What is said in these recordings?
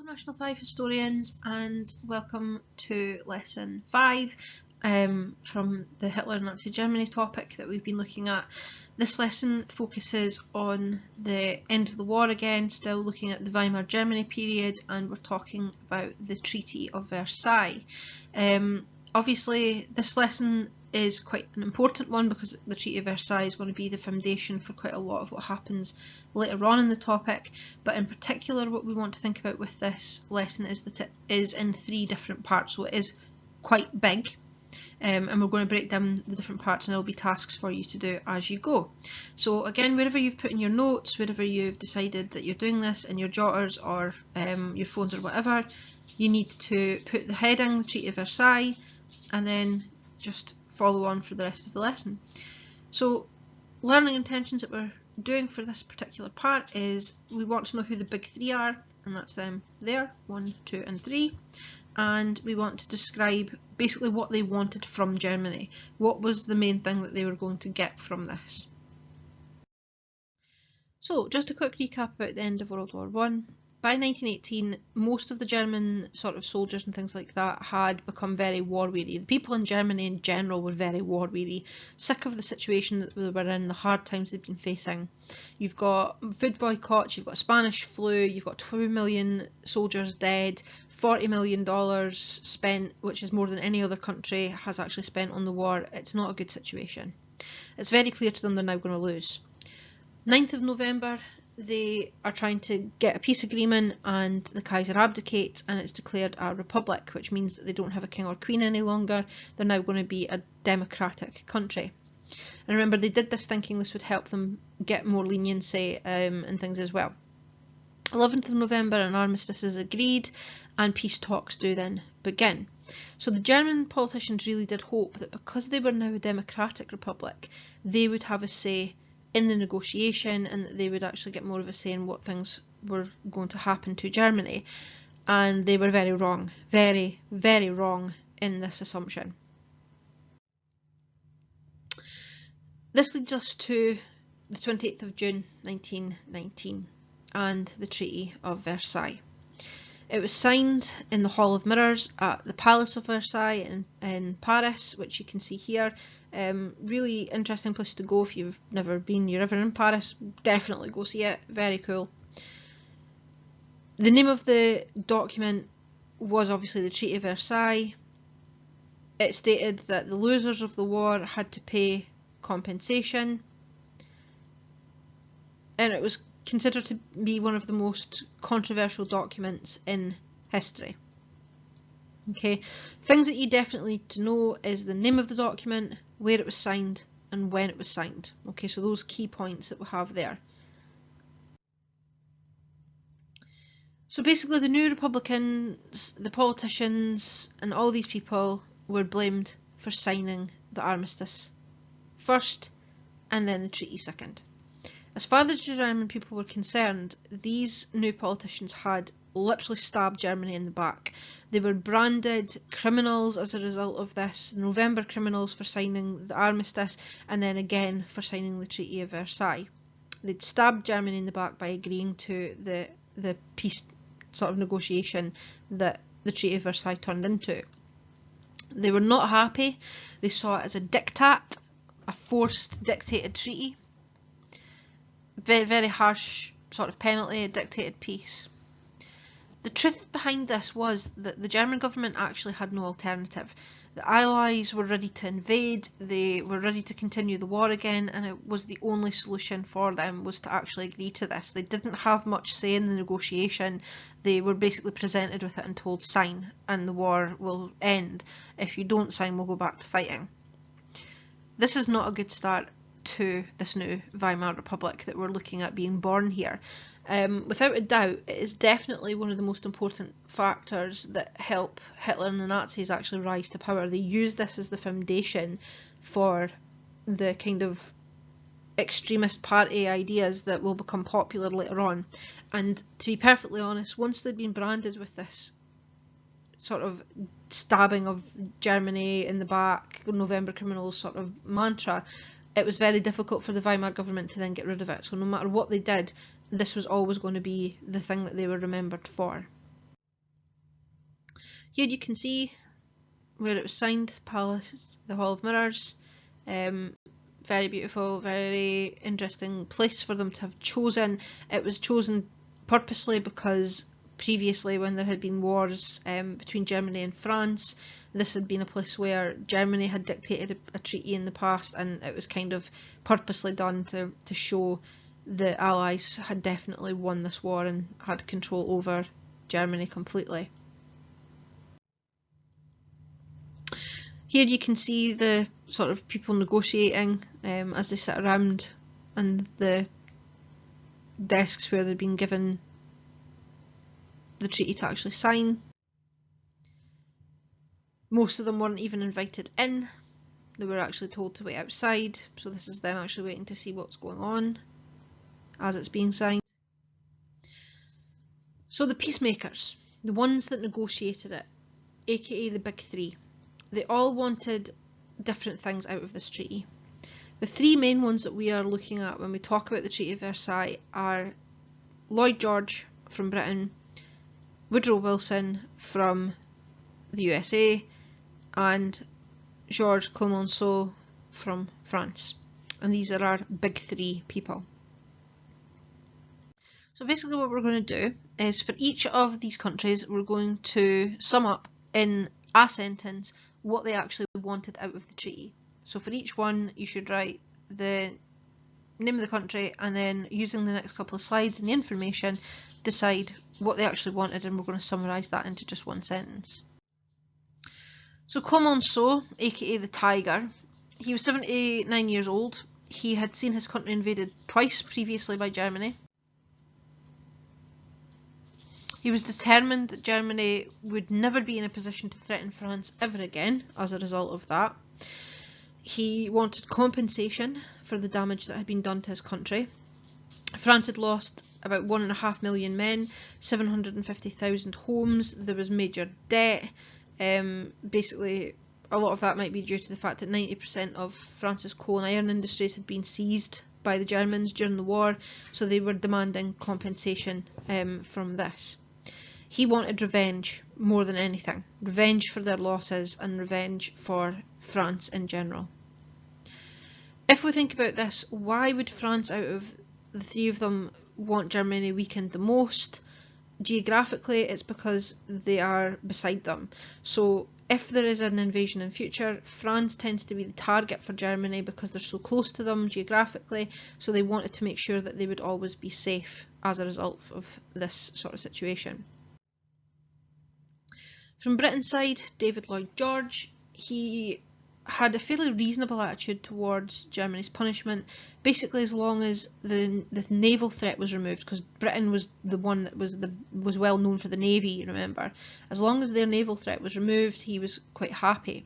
Hello National 5 historians, and welcome to lesson 5 from the Hitler and Nazi Germany topic that we've been looking at. This lesson focuses on the end of the war again, still looking at the Weimar Germany period, and we're talking about the Treaty of Versailles. Obviously this lesson is quite an important one because the Treaty of Versailles is going to be the foundation for quite a lot of what happens later on in the topic, but in particular what we want to think about with this lesson is that it is in 3 different parts, so it is quite big, and we're going to break down the different parts and there will be tasks for you to do as you go. So again, wherever you've put in your notes, wherever you've decided that you're doing this in your jotters or your phones or whatever, you need to put the heading, the Treaty of Versailles, and then just follow on for the rest of the lesson. So learning intentions that we're doing for this particular part is we want to know who the big 3 are, and that's them there, 1, 2 and 3, and we want to describe basically what they wanted from Germany. What was the main thing that they were going to get from this? So just a quick recap about the end of World War I. By 1918, most of the German sort of soldiers and things like that had become very war weary. The people in Germany in general were very war weary, sick of the situation that they were in, the hard times they've been facing. You've got food boycotts, you've got Spanish flu, you've got 2 million soldiers dead, $40 million spent, which is more than any other country has actually spent on the war. It's not a good situation. It's very clear to them they're now going to lose. 9th of November, they are trying to get a peace agreement and the Kaiser abdicates and it's declared a republic, which means that they don't have a king or queen any longer. They're now going to be a democratic country. And remember, they did this thinking this would help them get more leniency and things as well. 11th of November, an armistice is agreed and peace talks do then begin. So the German politicians really did hope that because they were now a democratic republic, they would have a say in the negotiation and that they would actually get more of a say in what things were going to happen to Germany. And they were very wrong, very, very wrong in this assumption. This leads us to the 28th of June 1919 and the Treaty of Versailles. It was signed in the Hall of Mirrors at the Palace of Versailles in Paris, which you can see here. Really interesting place to go if you've never been, you're ever in Paris, definitely go see it, very cool. The name of the document was obviously the Treaty of Versailles. It stated that the losers of the war had to pay compensation, and it was considered to be one of the most controversial documents in history. Okay, things that you definitely need to know is the name of the document, where it was signed, and when it was signed. Okay, so those key points that we have there. So basically the new Republicans, the politicians, and all these people were blamed for signing the armistice first, and then the treaty second. As far as the German people were concerned, these new politicians had literally stabbed Germany in the back. They were branded criminals as a result of this, the November criminals for signing the armistice, and then again for signing the Treaty of Versailles. They'd stabbed Germany in the back by agreeing to the peace sort of negotiation that the Treaty of Versailles turned into. They were not happy. They saw it as a diktat, a forced dictated treaty. Very, very harsh sort of penalty, a dictated peace. The truth behind this was that the German government actually had no alternative. The Allies were ready to invade, they were ready to continue the war again, and it was the only solution for them was to actually agree to this. They didn't have much say in the negotiation. They were basically presented with it and told sign and the war will end. If you don't sign, we'll go back to fighting. This is not a good start to this new Weimar Republic that we're looking at being born here. Without a doubt, it is definitely one of the most important factors that help Hitler and the Nazis actually rise to power. They use this as the foundation for the kind of extremist party ideas that will become popular later on. And to be perfectly honest, once they'd been branded with this sort of stabbing of Germany in the back, November criminals sort of mantra, it was very difficult for the Weimar government to then get rid of it. So no matter what they did, this was always going to be the thing that they were remembered for. Here you can see where it was signed, the palace, the Hall of Mirrors. Very beautiful, very interesting place for them to have chosen. It was chosen purposely because previously, when there had been wars between Germany and France, this had been a place where Germany had dictated a treaty in the past, and it was kind of purposely done to show the Allies had definitely won this war and had control over Germany completely. Here you can see the sort of people negotiating as they sit around, and the desks where they've been given the treaty to actually sign. Most of them weren't even invited in. They were actually told to wait outside, so this is them actually waiting to see what's going on as it's being signed. So the Peacemakers, the ones that negotiated it, aka the Big Three, they all wanted different things out of this treaty. The three main ones that we are looking at when we talk about the Treaty of Versailles are Lloyd George from Britain, Woodrow Wilson from the USA, and Georges Clemenceau from France. And these are our big three people. So basically what we're going to do is, for each of these countries, we're going to sum up in a sentence what they actually wanted out of the treaty. So for each one, you should write the name of the country, and then using the next couple of slides and the information, decide what they actually wanted, and we're going to summarise that into just one sentence. So Clemenceau, aka the Tiger, he was 79 years old. He had seen his country invaded twice previously by Germany. He was determined that Germany would never be in a position to threaten France ever again as a result of that. He wanted compensation for the damage that had been done to his country. France had lost about 1.5 million men, 750,000 homes, there was major debt. Basically, a lot of that might be due to the fact that 90% of France's coal and iron industries had been seized by the Germans during the war, so they were demanding compensation from this. He wanted revenge more than anything. Revenge for their losses and revenge for France in general. If we think about this, why would France, out of the three of them, want Germany weakened the most? Geographically, it's because they are beside them. So if there is an invasion in future, France tends to be the target for Germany because they're so close to them geographically, so they wanted to make sure that they would always be safe as a result of this sort of situation. From Britain's side, David Lloyd George, he had a fairly reasonable attitude towards Germany's punishment, basically as long as the naval threat was removed, because Britain was the one that was well known for the navy, remember. As long as their naval threat was removed, he was quite happy.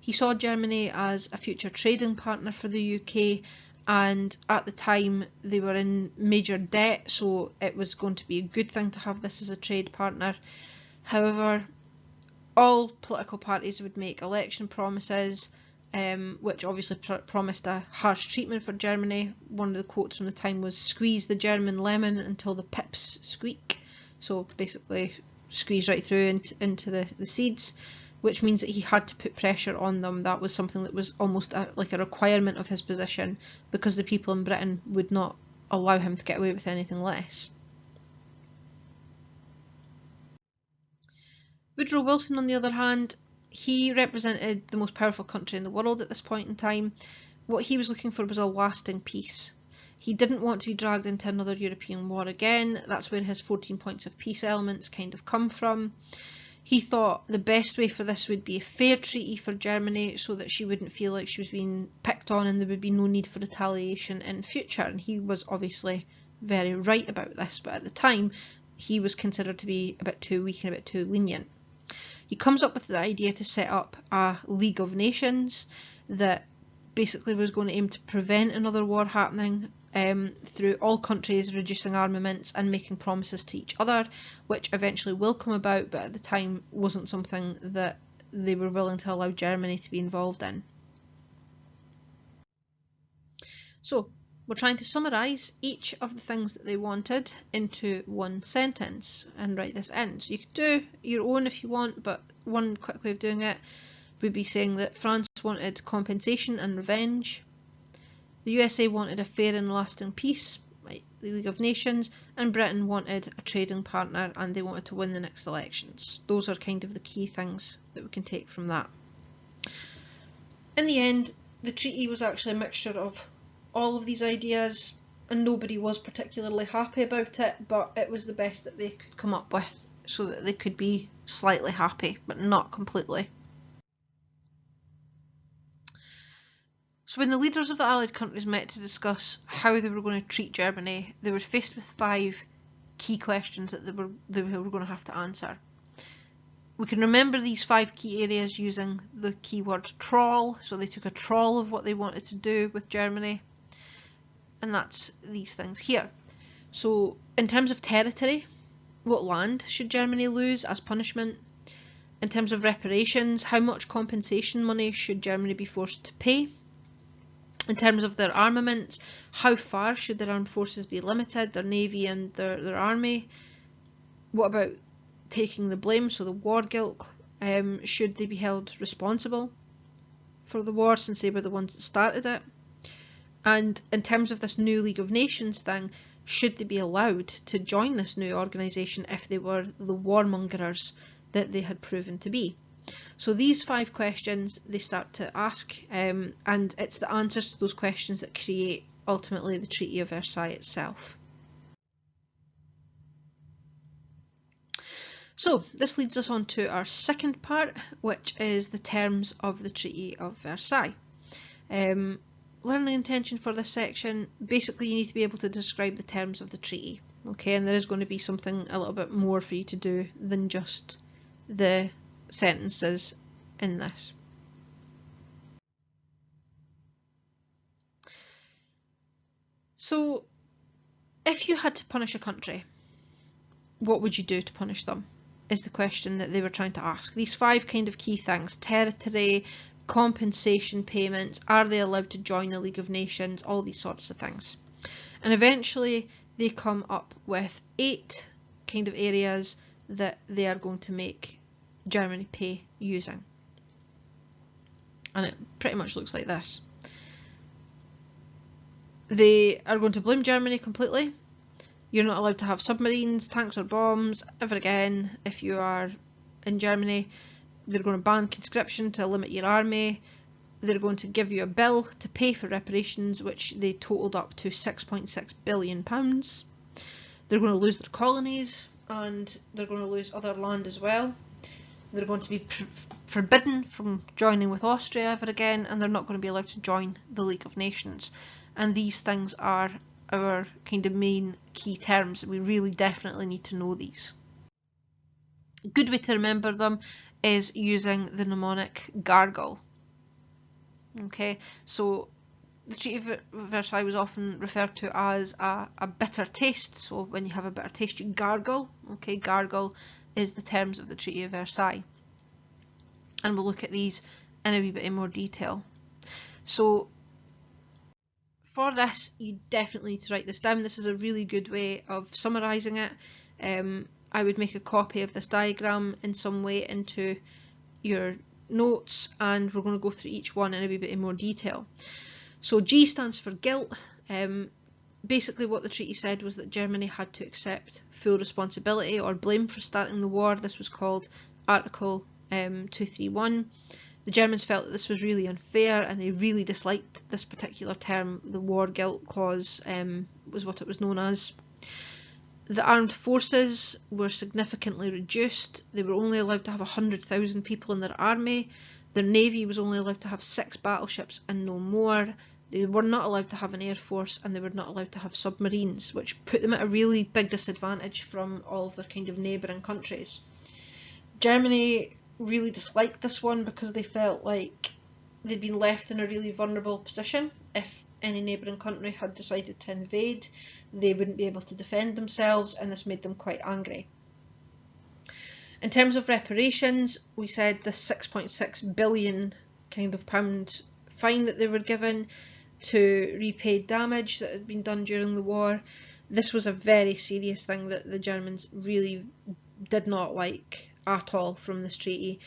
He saw Germany as a future trading partner for the UK, and at the time they were in major debt, so it was going to be a good thing to have this as a trade partner. However, all political parties would make election promises, which obviously promised a harsh treatment for Germany. One of the quotes from the time was, "Squeeze the German lemon until the pips squeak." So basically squeeze right through into the seeds, which means that he had to put pressure on them. That was something that was almost like a requirement of his position, because the people in Britain would not allow him to get away with anything less. Woodrow Wilson, on the other hand, he represented the most powerful country in the world at this point in time. What he was looking for was a lasting peace. He didn't want to be dragged into another European war again. That's where his 14 points of peace elements kind of come from. He thought the best way for this would be a fair treaty for Germany, so that she wouldn't feel like she was being picked on and there would be no need for retaliation in future. And he was obviously very right about this, but at the time he was considered to be a bit too weak and a bit too lenient. He comes up with the idea to set up a League of Nations that basically was going to aim to prevent another war happening through all countries reducing armaments and making promises to each other, which eventually will come about, but at the time wasn't something that they were willing to allow Germany to be involved in. So we're trying to summarise each of the things that they wanted into one sentence and write this in. So you could do your own if you want, but one quick way of doing it would be saying that France wanted compensation and revenge, the USA wanted a fair and lasting peace, like the League of Nations, and Britain wanted a trading partner and they wanted to win the next elections. Those are kind of the key things that we can take from that. In the end, the treaty was actually a mixture of all of these ideas, and nobody was particularly happy about it, but it was the best that they could come up with so that they could be slightly happy, but not completely. So when the leaders of the Allied countries met to discuss how they were going to treat Germany, they were faced with 5 key questions that they were going to have to answer. We can remember these 5 key areas using the keyword trawl, so they took a trawl of what they wanted to do with Germany, and that's these things here. So in terms of territory, what land should Germany lose as punishment? In terms of reparations, how much compensation money should Germany be forced to pay? In terms of their armaments, how far should their armed forces be limited, their navy and their army? What about taking the blame, so the war guilt? Should they be held responsible for the war since they were the ones that started it? And in terms of this new League of Nations thing, should they be allowed to join this new organisation if they were the warmongers that they had proven to be? So these 5 questions they start to ask, and it's the answers to those questions that create ultimately the Treaty of Versailles itself. So this leads us on to our second part, which is the terms of the Treaty of Versailles. Learning intention for this section, basically you need to be able to describe the terms of the treaty, okay, and there is going to be something a little bit more for you to do than just the sentences in this. So if you had to punish a country, what would you do to punish them, is the question that they were trying to ask. These 5 kind of key things: territory, compensation payments, are they allowed to join the League of Nations, all these sorts of things. And eventually they come up with 8 kind of areas that they are going to make Germany pay using. And it pretty much looks like this. They are going to blame Germany completely. You're not allowed to have submarines, tanks or bombs ever again if you are in Germany. They're going to ban conscription to limit your army. They're going to give you a bill to pay for reparations, which they totalled up to £6.6 billion. They're going to lose their colonies, and they're going to lose other land as well. They're going to be forbidden from joining with Austria ever again, and they're not going to be allowed to join the League of Nations. And these things are our kind of main key terms. We really definitely need to know these. A good way to remember them is using the mnemonic gargle. Okay, so the Treaty of Versailles was often referred to as a bitter taste. So when you have a bitter taste, you gargle. Okay, gargle is the terms of the Treaty of Versailles. And we'll look at these in a wee bit in more detail. So for this, you definitely need to write this down. This is a really good way of summarising it. I would make a copy of this diagram in some way into your notes, and we're going to go through each one in a wee bit in more detail. So G stands for guilt. Basically what the treaty said was that Germany had to accept full responsibility or blame for starting the war. This was called Article 231. The Germans felt that this was really unfair, and they really disliked this particular term. The war guilt clause was what it was known as. The armed forces were significantly reduced. They were only allowed to have 100,000 people in their army. Their navy was only allowed to have 6 battleships and no more. They were not allowed to have an air force, and they were not allowed to have submarines, which put them at a really big disadvantage from all of their kind of neighbouring countries. Germany really disliked this one because they felt like they'd been left in a really vulnerable position. If any neighbouring country had decided to invade, they wouldn't be able to defend themselves, and this made them quite angry. In terms of reparations, we said the £6.6 billion kind of pound fine that they were given. to repay damage that had been done during the war. This was a very serious thing that the Germans really did not like at all from this treaty.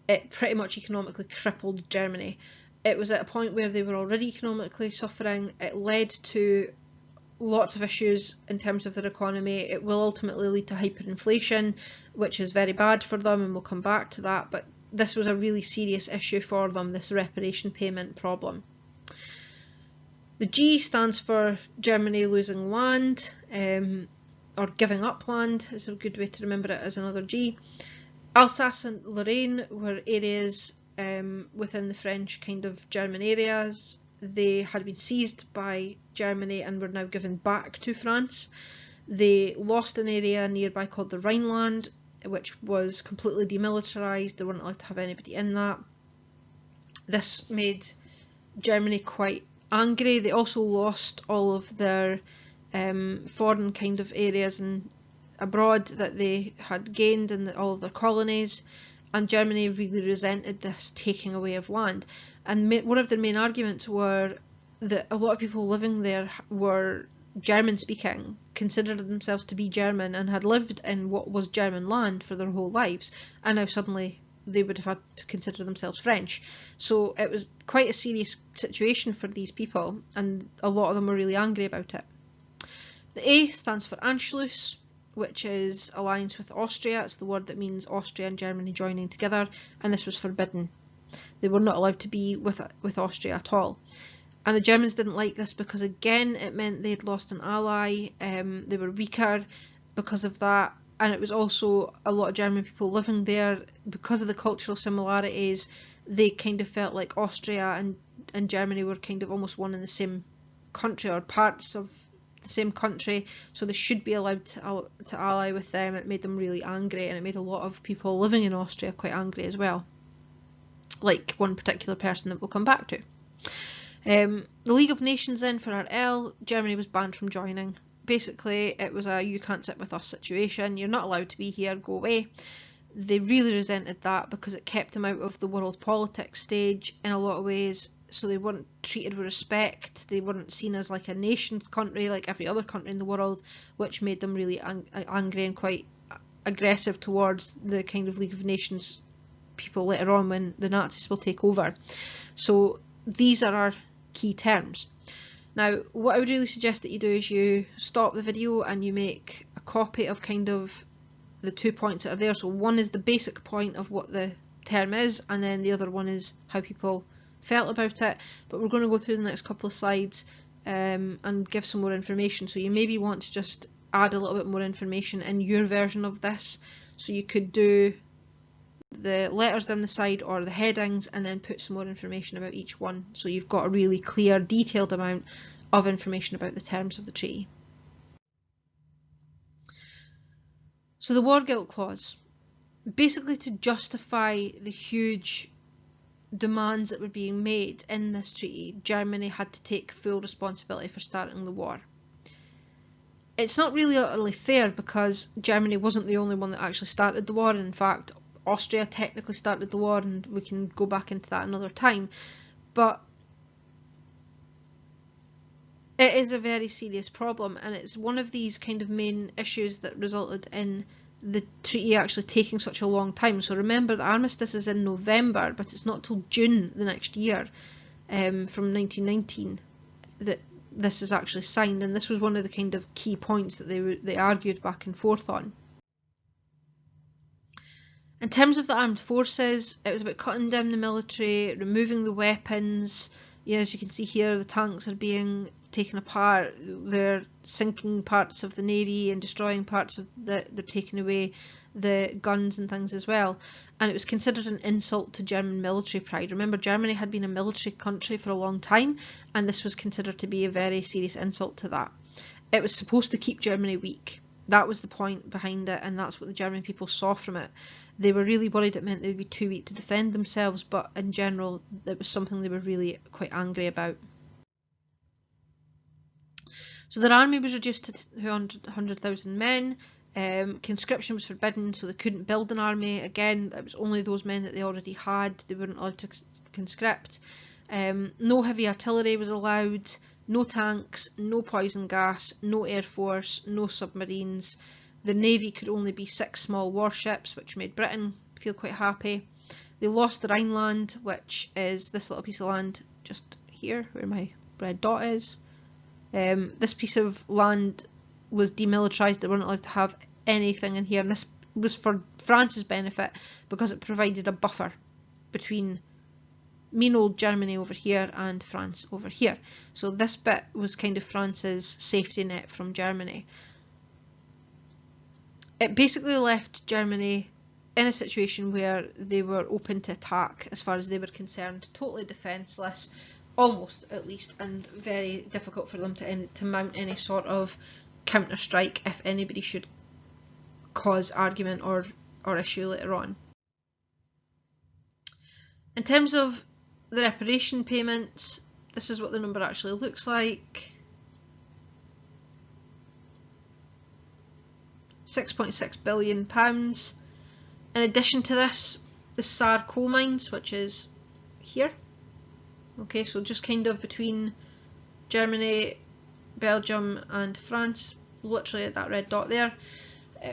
It pretty much economically crippled Germany. It was at a point where they were already economically suffering. It led to lots of issues in terms of their economy. It will ultimately lead to hyperinflation, which is very bad for them, and we'll come back to that, but this was a really serious issue for them, this reparation payment problem. The G stands for Germany losing land, or giving up land is a good way to remember it as another G. Alsace and Lorraine were areas within the French kind of German areas. They had been seized by Germany and were now given back to France. They lost an area nearby called the Rhineland, which was completely demilitarised. They weren't allowed to have anybody in that. This made Germany quite angry. They also lost all of their foreign kind of areas and abroad that they had gained in all of their colonies, and Germany really resented this taking away of land. And one of their main arguments were that a lot of people living there were German speaking, considered themselves to be German, and had lived in what was German land for their whole lives, and now suddenly they would have had to consider themselves French. So it was quite a serious situation for these people, and a lot of them were really angry about it. The A stands for Anschluss, which is alliance with Austria. It's the word that means Austria and Germany joining together, and this was forbidden. They were not allowed to be with Austria at all. And the Germans didn't like this because, again, it meant they'd lost an ally. They were weaker because of that, and it was also a lot of German people living there. Because of the cultural similarities, they kind of felt like Austria and Germany were kind of almost one in the same country, or parts of the same country, so they should be allowed to ally with them. It made them really angry, and it made a lot of people living in Austria quite angry as well, like one particular person that we'll come back to. The League of Nations then, for our L, Germany was banned from joining. Basically, it was a you can't sit with us situation, you're not allowed to be here, go away. They really resented that because it kept them out of the world politics stage in a lot of ways, so they weren't treated with respect. They weren't seen as like a nation country like every other country in the world, which made them really angry and quite aggressive towards the kind of League of Nations people later on when the Nazis will take over. So these are our key terms. Now, what I would really suggest that you do is you stop the video and you make a copy of kind of the 2 points that are there. So one is the basic point of what the term is, and then the other one is how people felt about it. But we're going to go through the next couple of slides and give some more information. So you maybe want to just add a little bit more information in your version of this. So you could do the letters down the side or the headings and then put some more information about each one, so you've got a really clear, detailed amount of information about the terms of the treaty. So the War Guilt Clause, basically to justify the huge demands that were being made in this treaty, Germany had to take full responsibility for starting the war. It's not really utterly fair because Germany wasn't the only one that actually started the war. In fact, Austria technically started the war, and we can go back into that another time, but it is a very serious problem, and it's one of these kind of main issues that resulted in the treaty actually taking such a long time. So remember, the armistice is in November, but it's not till June the next year, from 1919, that this is actually signed, and this was one of the kind of key points that they argued back and forth on. In terms of the armed forces, it was about cutting down the military, removing the weapons. As you can see here, the tanks are being taken apart, they're sinking parts of the navy and destroying parts of they're taking away the guns and things as well. And it was considered an insult to German military pride. Remember, Germany had been a military country for a long time, and this was considered to be a very serious insult to that. It was supposed to keep Germany weak. That was the point behind it, and that's what the German people saw from it. They were really worried it meant they would be too weak to defend themselves, but in general, it was something they were really quite angry about. So their army was reduced to 100,000 men. Conscription was forbidden, so they couldn't build an army. Again, it was only those men that they already had. They weren't allowed to conscript. No heavy artillery was allowed, no tanks, no poison gas, no air force, no submarines. The navy could only be 6 small warships, which made Britain feel quite happy. They lost the Rhineland, which is this little piece of land just here, where my red dot is. This piece of land was demilitarised. They weren't allowed to have anything in here, and this was for France's benefit because it provided a buffer between mean old Germany over here and France over here. So this bit was kind of France's safety net from Germany. It basically left Germany in a situation where they were open to attack as far as they were concerned, totally defenceless, almost at least, and very difficult for them to mount any sort of counter-strike if anybody should cause argument or issue later on. In terms of the reparation payments, this is what the number actually looks like. £6.6 billion. In addition to this, the Saar coal mines, which is here. Okay, so just kind of between Germany, Belgium and France, literally at that red dot there,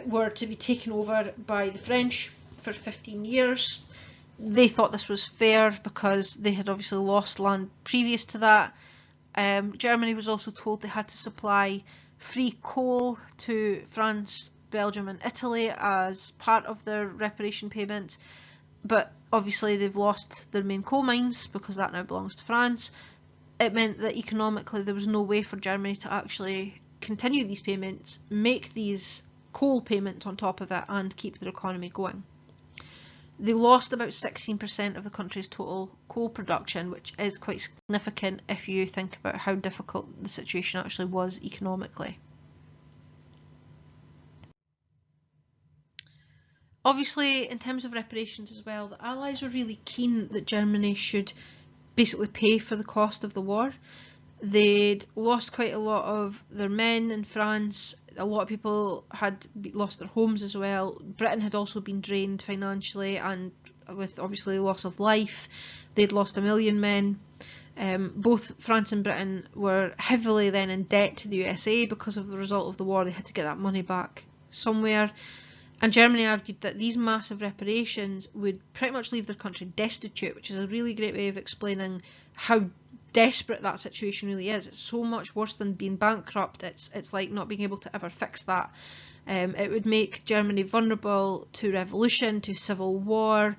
were to be taken over by the French for 15 years. They thought this was fair because they had obviously lost land previous to that. Germany was also told they had to supply free coal to France, Belgium and Italy as part of their reparation payments, but obviously they've lost their main coal mines because that now belongs to France. It meant that economically there was no way for Germany to actually continue these payments, make these coal payments on top of it and keep their economy going. They lost about 16% of the country's total coal production, which is quite significant if you think about how difficult the situation actually was economically. Obviously, in terms of reparations as well, the Allies were really keen that Germany should basically pay for the cost of the war. They'd lost quite a lot of their men in France. A lot of people had lost their homes as well. Britain had also been drained financially, and with obviously loss of life, they'd lost 1 million men. Both France and Britain were heavily then in debt to the USA because of the result of the war. They had to get that money back somewhere. And Germany argued that these massive reparations would pretty much leave their country destitute, which is a really great way of explaining how desperate that situation really is. It's so much worse than being bankrupt. It's like not being able to ever fix that. It would make Germany vulnerable to revolution, to civil war,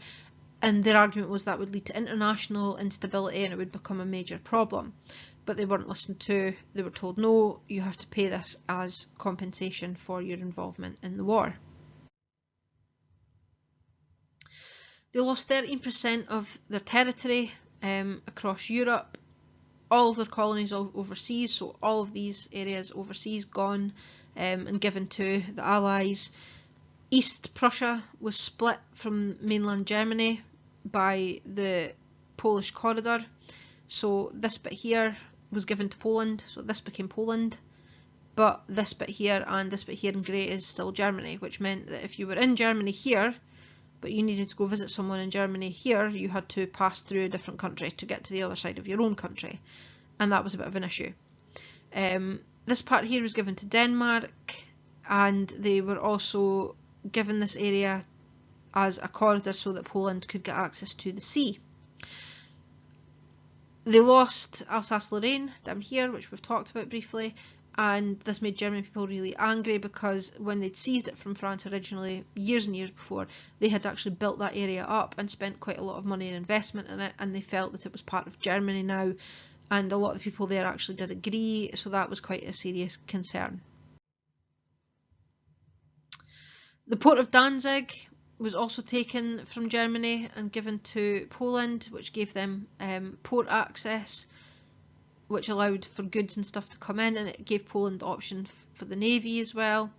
and their argument was that would lead to international instability and it would become a major problem. But they weren't listened to. They were told, no, you have to pay this as compensation for your involvement in the war. They lost 13% of their territory across Europe, all of their colonies overseas, so all of these areas overseas gone and given to the Allies. East Prussia was split from mainland Germany by the Polish corridor, so this bit here was given to Poland, so this became Poland, but this bit here and this bit here in grey is still Germany, which meant that if you were in Germany here but you needed to go visit someone in Germany here, you had to pass through a different country to get to the other side of your own country, and that was a bit of an issue. This part here was given to Denmark, and they were also given this area as a corridor so that Poland could get access to the sea. They lost Alsace-Lorraine down here, which we've talked about briefly, and this made German people really angry because when they'd seized it from France originally, years and years before, they had actually built that area up and spent quite a lot of money and investment in it, and they felt that it was part of Germany now, and a lot of the people there actually did agree, so that was quite a serious concern. The port of Danzig was also taken from Germany and given to Poland, which gave them port access, which allowed for goods and stuff to come in, and it gave Poland the option for the navy as well.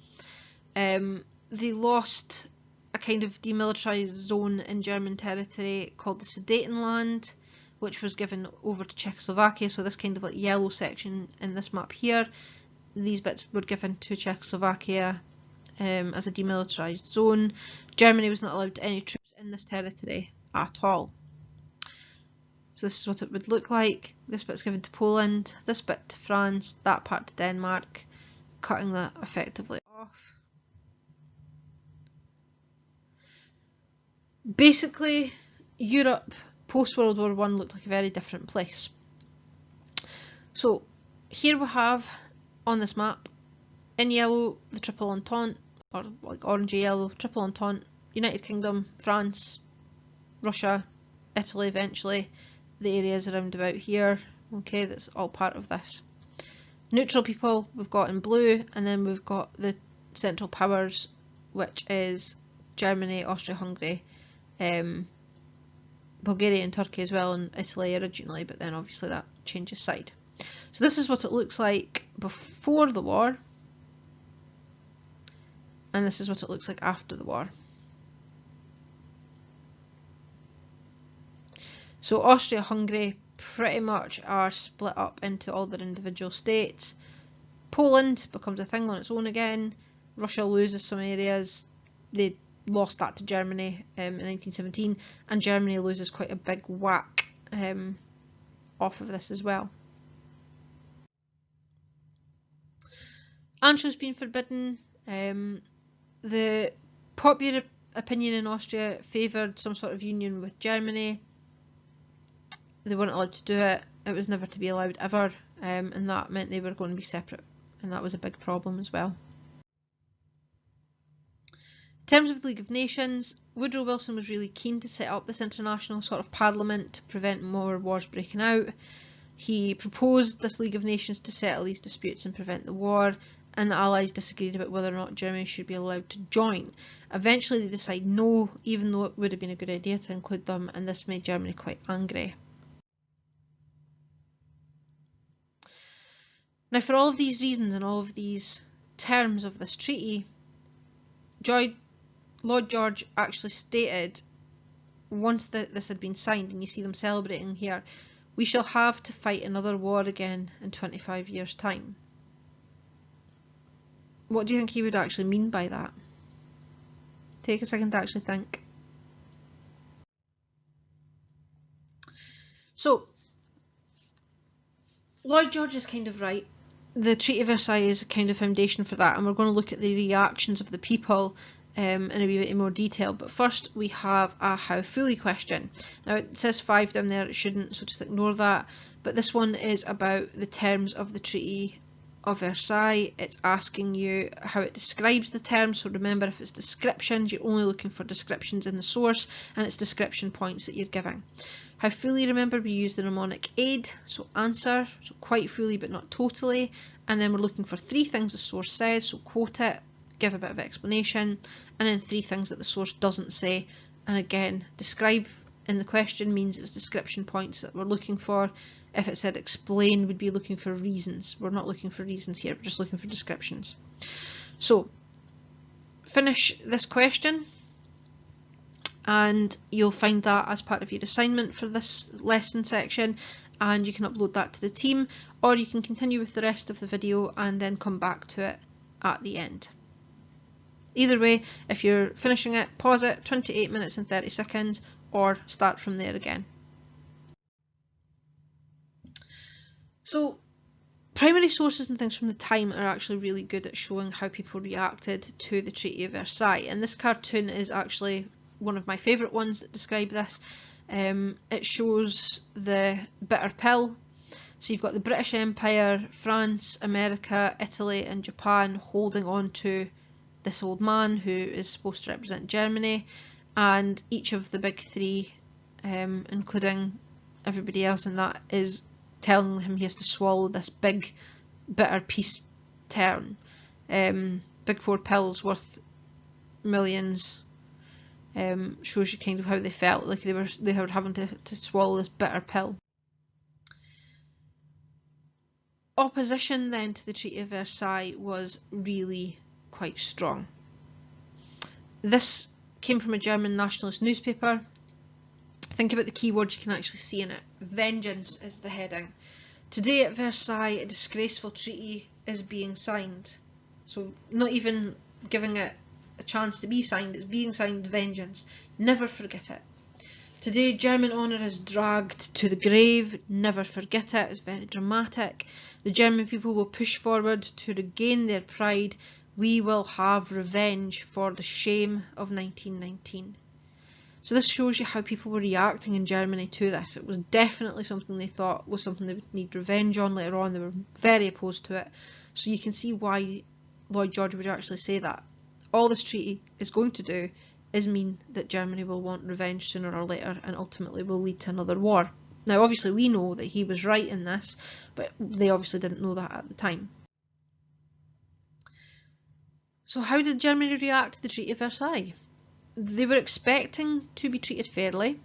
They lost a kind of demilitarised zone in German territory called the Sudetenland, which was given over to Czechoslovakia, so this kind of like yellow section in this map here, these bits were given to Czechoslovakia as a demilitarised zone. Germany was not allowed any troops in this territory at all. So this is what it would look like. This bit's given to Poland, this bit to France, that part to Denmark, cutting that effectively off. Basically, Europe post-World War I looked like a very different place. So here we have on this map, in yellow, the Triple Entente, or like orangey yellow, Triple Entente, United Kingdom, France, Russia, Italy eventually, the areas around about here, okay, that's all part of this. Neutral people we've got in blue, and then we've got the Central Powers, which is Germany, Austria-Hungary, Bulgaria and Turkey as well, and Italy originally, but then obviously that changes side. So this is what it looks like before the war, and this is what it looks like after the war. So Austria-Hungary pretty much are split up into all their individual states. Poland becomes a thing on its own again. Russia loses some areas. They lost that to Germany in 1917, and Germany loses quite a big whack off of this as well. Ancho's been forbidden. The popular opinion in Austria favoured some sort of union with Germany. They weren't allowed to do it. It was never to be allowed ever, and that meant they were going to be separate, and that was a big problem as well. In terms of the League of Nations, Woodrow Wilson was really keen to set up this international sort of parliament to prevent more wars breaking out. He proposed this League of Nations to settle these disputes and prevent the war, and the Allies disagreed about whether or not Germany should be allowed to join. Eventually they decided no, even though it would have been a good idea to include them, and this made Germany quite angry. Now, for all of these reasons and all of these terms of this treaty, Lloyd George actually stated, once this had been signed, and you see them celebrating here, we shall have to fight another war again in 25 years' time. What do you think he would actually mean by that? Take a second to actually think. So, Lloyd George is kind of right. The Treaty of Versailles is a kind of foundation for that, and we're going to look at the reactions of the people in a wee bit more detail. But first we have a how fully question. Now it says 5 down there, it shouldn't, so just ignore that. But this one is about the terms of the Treaty of Versailles. It's asking you how it describes the terms, so remember, if it's descriptions, you're only looking for descriptions in the source, and it's description points that you're giving. How fully, remember, we use the mnemonic aid, so answer, so quite fully but not totally, and then we're looking for 3 things the source says, so quote it, give a bit of explanation, and then 3 things that the source doesn't say, and again, describe in the question means it's description points that we're looking for. If it said explain, we'd be looking for reasons. We're not looking for reasons here, we're just looking for descriptions. So finish this question and you'll find that as part of your assignment for this lesson section, and you can upload that to the team, or you can continue with the rest of the video and then come back to it at the end. Either way, if you're finishing it, pause it, 28 minutes and 30 seconds, or start from there again. So primary sources and things from the time are actually really good at showing how people reacted to the Treaty of Versailles, and this cartoon is actually one of my favourite ones that describe this. It shows the bitter pill. So you've got the British Empire, France, America, Italy and Japan holding on to this old man who is supposed to represent Germany, and each of the big 3, including everybody else in that, is telling him he has to swallow this big bitter peace term. Big 4 pills worth millions. Shows you kind of how they felt, like they were having to swallow this bitter pill. Opposition then to the Treaty of Versailles was really quite strong. This came from a German nationalist newspaper. Think about the keywords you can actually see in it. Vengeance is the heading. Today at Versailles, a disgraceful treaty is being signed. So not even giving it a chance to be signed, it's being signed. Vengeance. Never forget it. Today, German honour is dragged to the grave. Never forget it. It's very dramatic. The German people will push forward to regain their pride. We will have revenge for the shame of 1919. So this shows you how people were reacting in Germany to this. It was definitely something they thought was something they would need revenge on later on. They were very opposed to it. So you can see why Lloyd George would actually say that. All this treaty is going to do is mean that Germany will want revenge sooner or later and ultimately will lead to another war. Now obviously we know that he was right in this, but they obviously didn't know that at the time. So how did Germany react to the Treaty of Versailles? They were expecting to be treated fairly.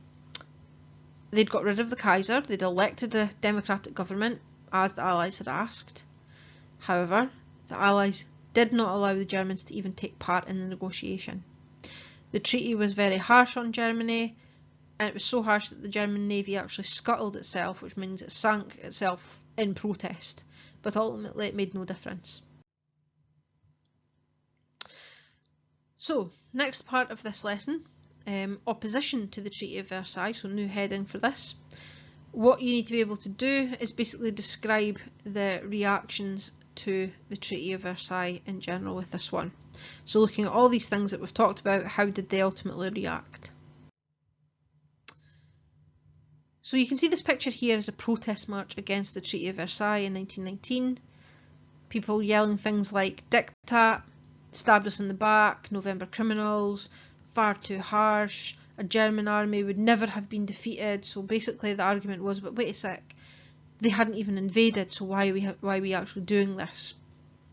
They'd got rid of the Kaiser, they'd elected a democratic government as the Allies had asked. However, the Allies did not allow the Germans to even take part in the negotiation. The treaty was very harsh on Germany, and it was so harsh that the German Navy actually scuttled itself, which means it sank itself in protest, but ultimately it made no difference. So, next part of this lesson, opposition to the Treaty of Versailles, so new heading for this. What you need to be able to do is basically describe the reactions to the Treaty of Versailles in general with this one. So looking at all these things that we've talked about, how did they ultimately react? So you can see this picture here as a protest march against the Treaty of Versailles in 1919. People yelling things like Diktat, stabbed us in the back, November criminals, far too harsh, a German army would never have been defeated. So basically the argument was, but wait a sec, they hadn't even invaded, so why are we actually doing this?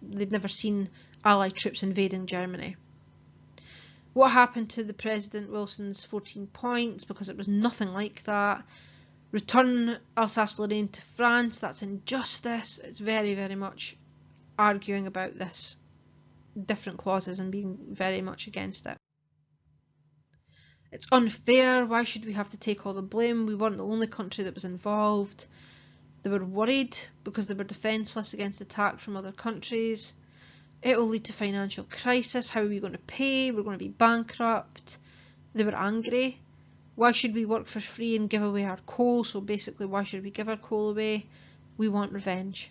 They'd never seen Allied troops invading Germany. What happened to the President Wilson's 14 points? Because it was nothing like that. Return Alsace-Lorraine to France, that's injustice. It's very, very much arguing about this different clauses and being very much against it. It's unfair. Why should we have to take all the blame? We weren't the only country that was involved. They were worried because they were defenceless against attack from other countries. It will lead to financial crisis. How are we going to pay? We're going to be bankrupt. They were angry. Why should we work for free and give away our coal? So basically, why should we give our coal away? We want revenge.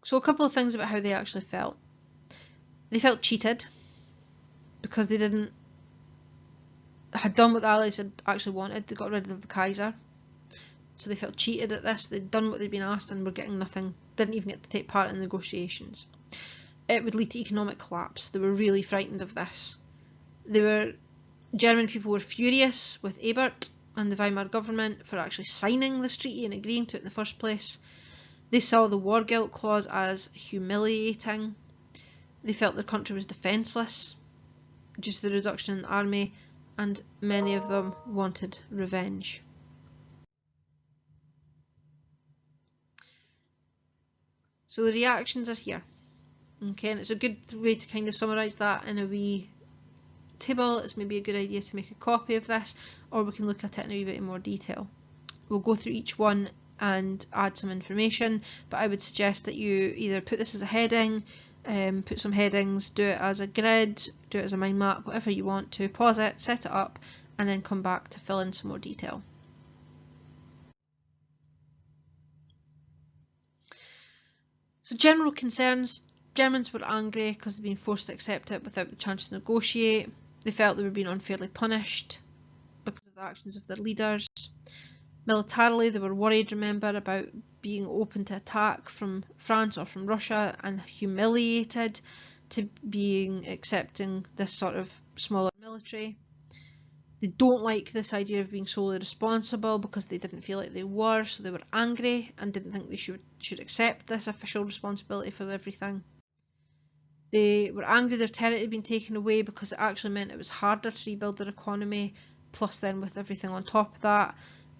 So a couple of things about how they actually felt. They felt cheated because they had done what the Allies had actually wanted. They got rid of the Kaiser. So they felt cheated at this. They'd done what they'd been asked and were getting nothing. Didn't even get to take part in negotiations. It would lead to economic collapse. They were really frightened of this. German people were furious with Ebert and the Weimar government for actually signing this treaty and agreeing to it in the first place. They saw the war guilt clause as humiliating. They felt their country was defenceless due to the reduction in the army, and many of them wanted revenge. So the reactions are here. Okay, and it's a good way to kind of summarise that in a wee table. It's maybe a good idea to make a copy of this, or we can look at it in a wee bit more detail. We'll go through each one and add some information, but I would suggest that you either put this as a heading, put some headings, do it as a grid, do it as a mind map, whatever you want to, pause it, set it up, and then come back to fill in some more detail. So general concerns. Germans were angry because they'd been forced to accept it without the chance to negotiate. They felt they were being unfairly punished because of the actions of their leaders. Militarily, they were worried, remember, about being open to attack from France or from Russia, and humiliated to being accepting this sort of smaller military. They don't like this idea of being solely responsible because they didn't feel like they were, so they were angry and didn't think they should accept this official responsibility for everything. They were angry their territory had been taken away because it actually meant it was harder to rebuild their economy, plus then with everything on top of that,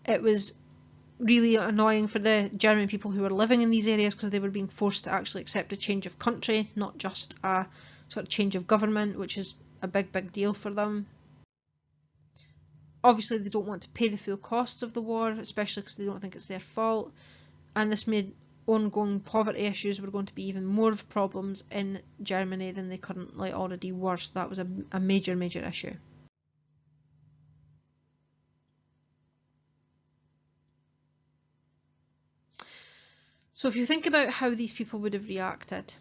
it was really annoying for the German people who were living in these areas because they were being forced to actually accept a change of country, not just a sort of change of government, which is a big deal for them. Obviously, they don't want to pay the full costs of the war, especially because they don't think it's their fault, and this made ongoing poverty issues were going to be even more of problems in Germany than they currently already were. So that was a major, major issue. So if you think about how these people would have reacted,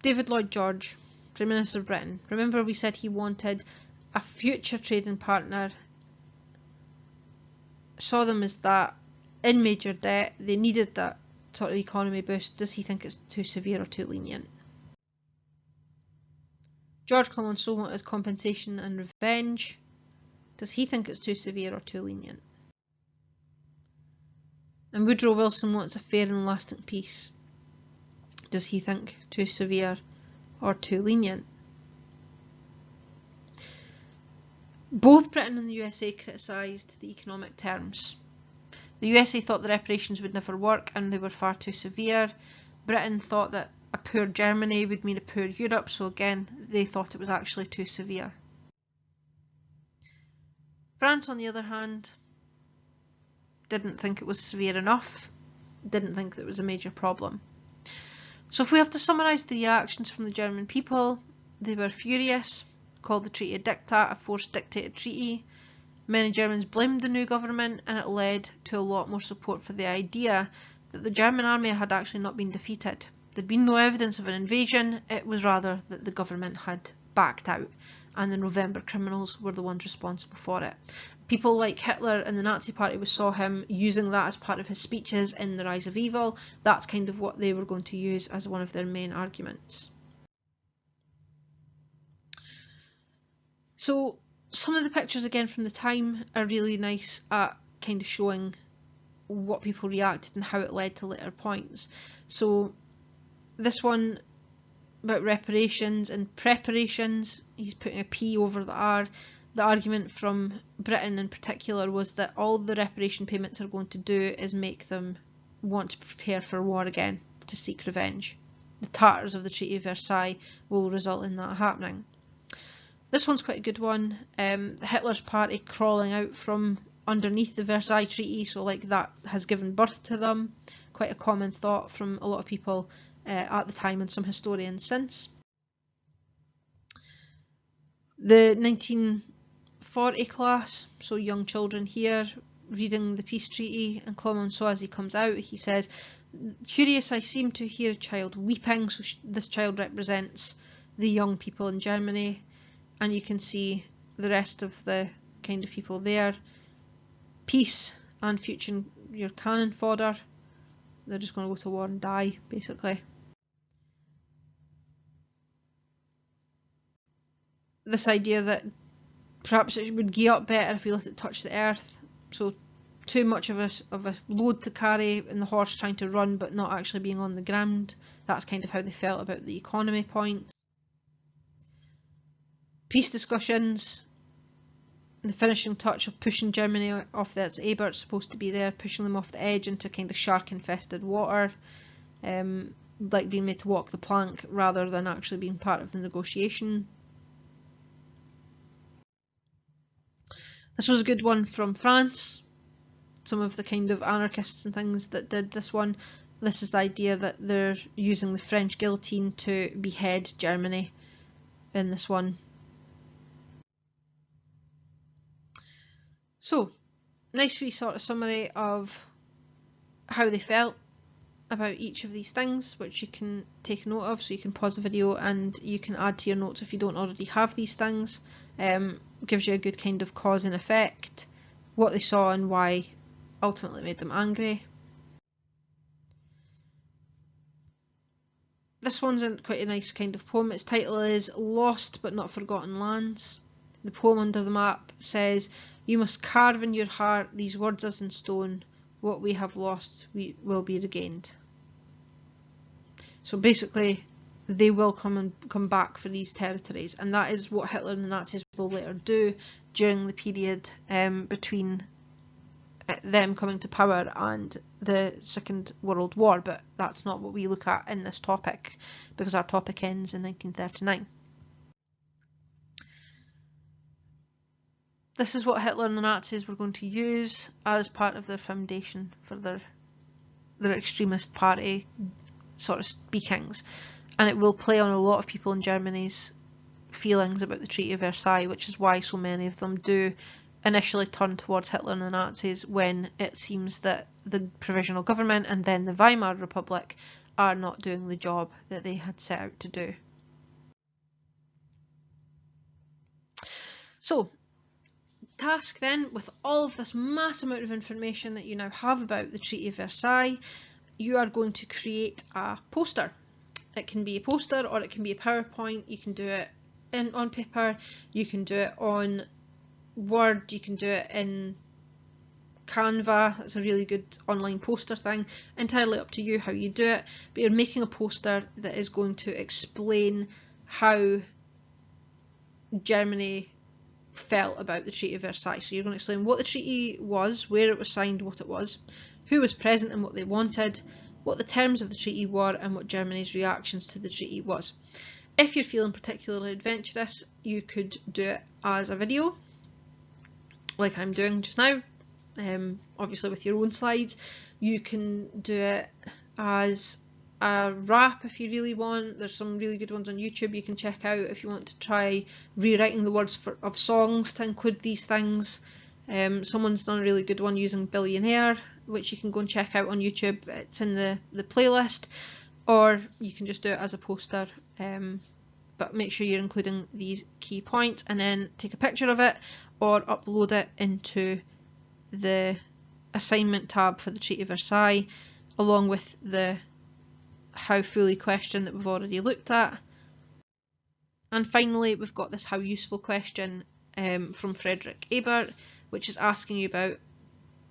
David Lloyd George, Prime Minister of Britain, remember we said he wanted a future trading partner, saw them as that in major debt, they needed that sort of economy boost. Does he think it's too severe or too lenient? George Clemenceau wanted compensation and revenge. Does he think it's too severe or too lenient? And Woodrow Wilson wants a fair and lasting peace. Does he think too severe or too lenient? Both Britain and the USA criticised the economic terms. The USA thought the reparations would never work and they were far too severe. Britain thought that a poor Germany would mean a poor Europe, so again, they thought it was actually too severe. France, on the other hand, didn't think it was severe enough, didn't think that it was a major problem. So if we have to summarise the reactions from the German people, they were furious, called the Treaty of Diktat a forced dictated treaty. Many Germans blamed the new government, and it led to a lot more support for the idea that the German army had actually not been defeated. There'd been no evidence of an invasion, it was rather that the government had backed out, and the November criminals were the ones responsible for it. People like Hitler and the Nazi Party, we saw him using that as part of his speeches in The Rise of Evil. That's kind of what they were going to use as one of their main arguments. So some of the pictures again from the time are really nice at kind of showing what people reacted and how it led to later points. So this one about reparations and preparations, he's putting a P over the R. The argument from Britain in particular was that all the reparation payments are going to do is make them want to prepare for war again, to seek revenge. The tatters of the Treaty of Versailles will result in that happening. This one's quite a good one. Hitler's party crawling out from underneath the Versailles Treaty, so like that has given birth to them. Quite a common thought from a lot of people at the time and some historians since. The 1940 class, so young children here, reading the peace treaty, and Clemenceau as he comes out, he says, "Curious, I seem to hear a child weeping," so this child represents the young people in Germany, and you can see the rest of the kind of people there. Peace and future your cannon fodder. They're just going to go to war and die, basically. This idea that perhaps it would gear up better if we let it touch the earth. So too much of a load to carry and the horse trying to run but not actually being on the ground. That's kind of how they felt about the economy point. Peace discussions, the finishing touch of pushing Germany off that's Ebert's supposed to be there, pushing them off the edge into kind of shark-infested water, like being made to walk the plank rather than actually being part of the negotiation. This was a good one from France. Some of the kind of anarchists and things that did this one. This is the idea that they're using the French guillotine to behead Germany in this one. So, nice wee sort of summary of how they felt about each of these things, which you can take note of, so you can pause the video and you can add to your notes if you don't already have these things. Gives you a good kind of cause and effect, what they saw and why ultimately made them angry. This one's quite a nice kind of poem. Its title is Lost But Not Forgotten Lands. The poem under the map says, "You must carve in your heart these words as in stone, what we have lost will be regained." So basically they will come back for these territories, and that is what Hitler and the Nazis will later do during the period between them coming to power and the Second World War, but that's not what we look at in this topic because our topic ends in 1939. This is what Hitler and the Nazis were going to use as part of their foundation for their their extremist party sort of speakings, and it will play on a lot of people in Germany's feelings about the Treaty of Versailles, which is why so many of them do initially turn towards Hitler and the Nazis when it seems that the Provisional Government and then the Weimar Republic are not doing the job that they had set out to do. So, task then, with all of this mass amount of information that you now have about the Treaty of Versailles, you are going to create a poster. It can be a poster or it can be a PowerPoint. You can do it on paper, you can do it on Word, you can do it in Canva. It's a really good online poster thing. Entirely up to you how you do it, but you're making a poster that is going to explain how Germany felt about the Treaty of Versailles. So you're going to explain what the treaty was, where it was signed, what it was, who was present and what they wanted, what the terms of the treaty were, and what Germany's reactions to the treaty was. If you're feeling particularly adventurous, you could do it as a video, like I'm doing just now, obviously with your own slides. You can do it as a rap if you really want. There's some really good ones on YouTube you can check out if you want to try rewriting the words of songs to include these things. Someone's done a really good one using Billionaire, which you can go and check out on YouTube. It's in the playlist. Or you can just do it as a poster, but make sure you're including these key points, and then take a picture of it or upload it into the assignment tab for the Treaty of Versailles, along with the how fully question that we've already looked at. And finally, we've got this how useful question from Frederick Ebert, which is asking you about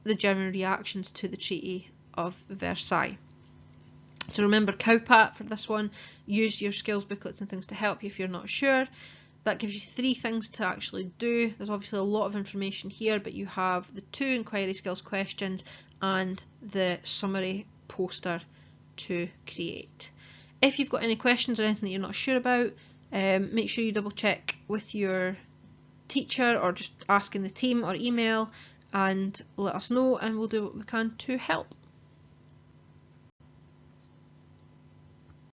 the German reactions to the Treaty of Versailles. So remember Cowpat for this one. Use your skills booklets and things to help you if you're not sure. That gives you 3 things to actually do. There's obviously a lot of information here, but you have the 2 inquiry skills questions and the summary poster to create. If you've got any questions or anything that you're not sure about, make sure you double check with your teacher or just ask in the team or email and let us know, and we'll do what we can to help.